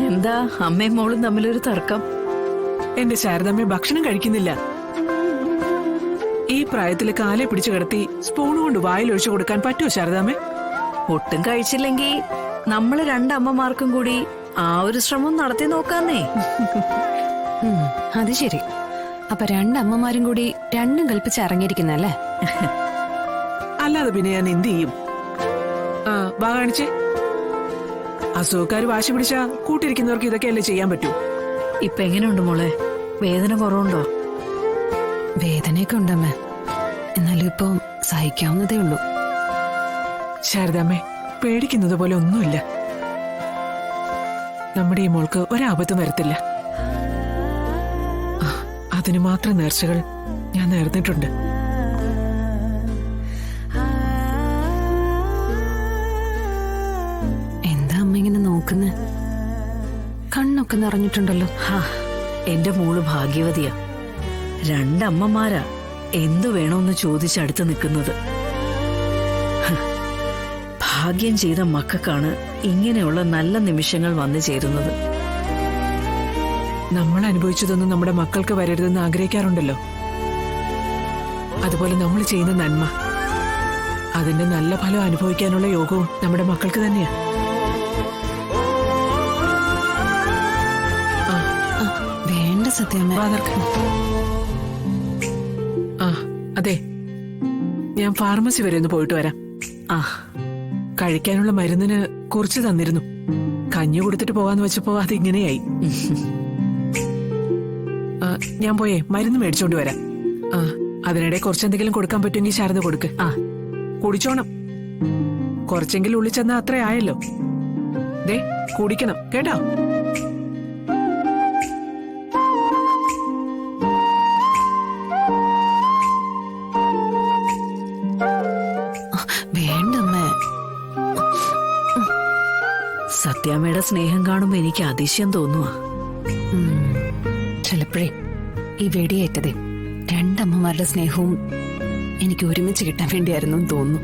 എന്താ അമ്മയും മോളും തമ്മിലൊരു തർക്കം? എന്റെ ശാരദാമ്മ ഭക്ഷണം കഴിക്കുന്നില്ല. ഈ പ്രായത്തില് കാലെ പിടിച്ചു കിടത്തി സ്പൂൺ കൊണ്ട് വായിലൊഴിച്ചു കൊടുക്കാൻ പറ്റുമോ ശാരദാമ്മ? ഒട്ടും കഴിച്ചില്ലെങ്കി നമ്മള് രണ്ടമ്മമാർക്കും കൂടി ആ ഒരു ശ്രമം നടത്തി നോക്കാന്നേ. അത് ശരി. അപ്പൊ രണ്ടമ്മമാരും കൂടി രണ്ടും കൽപ്പിച്ച് ഇറങ്ങിയിരിക്കുന്നല്ലേ? അല്ലാതെ പിന്നെ ഞാൻ എന്ത് ചെയ്യും? വാ കാണിച്ചേ. അസുഖക്കാര് വാശി പിടിച്ചാ കൂട്ടിരിക്കുന്നവർക്ക് ഇതൊക്കെയല്ലേ ചെയ്യാൻ പറ്റൂ. ഇപ്പൊ എങ്ങനെയുണ്ട് മോളെ? വേദന കുറവുണ്ടോ? വേദനയൊക്കെ ഉണ്ടമ്മേ, എന്നാലും ഇപ്പൊ സഹിക്കാവുന്നതേ ഉള്ളൂ. ശാരദാമ്മേ, പേടിക്കുന്നത് പോലെ ഒന്നുമില്ല. നമ്മുടെ ഈ മോൾക്ക് ഒരാപത്തും വരത്തില്ല. അതിനു മാത്രം നേർച്ചകൾ ഞാൻ നേർന്നിട്ടുണ്ട്. എന്താ അമ്മ ഇങ്ങനെ നോക്കുന്നേ? കണ്ണൊക്കെ നിറഞ്ഞിട്ടുണ്ടല്ലോ. എന്റെ മോള് ഭാഗ്യവതിയാ. രണ്ടമ്മമാരാ എന്തു വേണോന്ന് ചോദിച്ചടുത്ത് നിൽക്കുന്നത്. ഭാഗ്യം ചെയ്ത മക്കൾക്കാണ് ഇങ്ങനെയുള്ള നല്ല നിമിഷങ്ങൾ വന്നു ചേരുന്നത്. നമ്മൾ അനുഭവിച്ചതൊന്നും നമ്മുടെ മക്കൾക്ക് വരരുതെന്ന് ആഗ്രഹിക്കാറുണ്ടല്ലോ. അതുപോലെ നമ്മൾ ചെയ്യുന്ന നന്മ, അതിന്റെ നല്ല ഫലം അനുഭവിക്കാനുള്ള യോഗവും നമ്മുടെ മക്കൾക്ക് തന്നെയാ. വേണ്ട സത്യമേ. അതെ, ഞാൻ ഫാർമസി വരെ ഒന്ന് പോയിട്ട് വരാം. കഴിക്കാനുള്ള മരുന്നിന് കുറിച്ച് തന്നിരുന്നു. കഞ്ഞി കൊടുത്തിട്ട് പോവാന്ന് വെച്ചപ്പോ അതിങ്ങനെയായി. ഞാൻ പോയേ മരുന്ന് മേടിച്ചോണ്ട് വരാം. അതിനിടെ കുറച്ചെന്തെങ്കിലും കൊടുക്കാൻ പറ്റുമെങ്കിൽ ശാരദ കൊടുക്ക്. കുടിച്ചോണം. കുറച്ചെങ്കിലും ഉള്ളിൽ ചെന്നാ അത്ര ആയല്ലോ. ദേ കുടിക്കണം കേട്ടോ. വേണ്ടമ്മേ. സത്യാമ്മയുടെ സ്നേഹം കാണുമ്പോ എനിക്ക് അതിശയം തോന്നുവാ. ചിലപ്പോഴേ ഈ വെടിയേറ്റതേ രണ്ടമ്മമാരുടെ സ്നേഹവും എനിക്ക് ഒരുമിച്ച് കിട്ടാൻ വേണ്ടിയായിരുന്നു തോന്നുന്നു.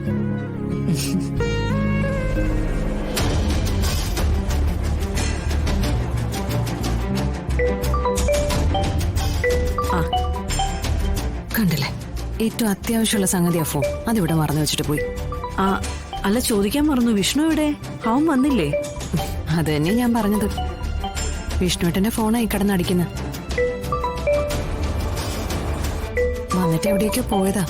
കണ്ടില്ലേ, ഏറ്റവും അത്യാവശ്യമുള്ള സംഗതിയാ ഫോൺ. അതിവിടെ മറന്നു വെച്ചിട്ട് പോയി. അല്ല, ചോദിക്കാൻ മറന്നു. വിഷ്ണു ഇവിടെ? അവൻ വന്നില്ലേ? അത് തന്നെ ഞാൻ പറഞ്ഞത്. വിഷ്ണുവേട്ടന്റെ ഫോണായി കിടന്നടിക്കുന്ന. വന്നിട്ട് എവിടേക്കോ പോയതാ.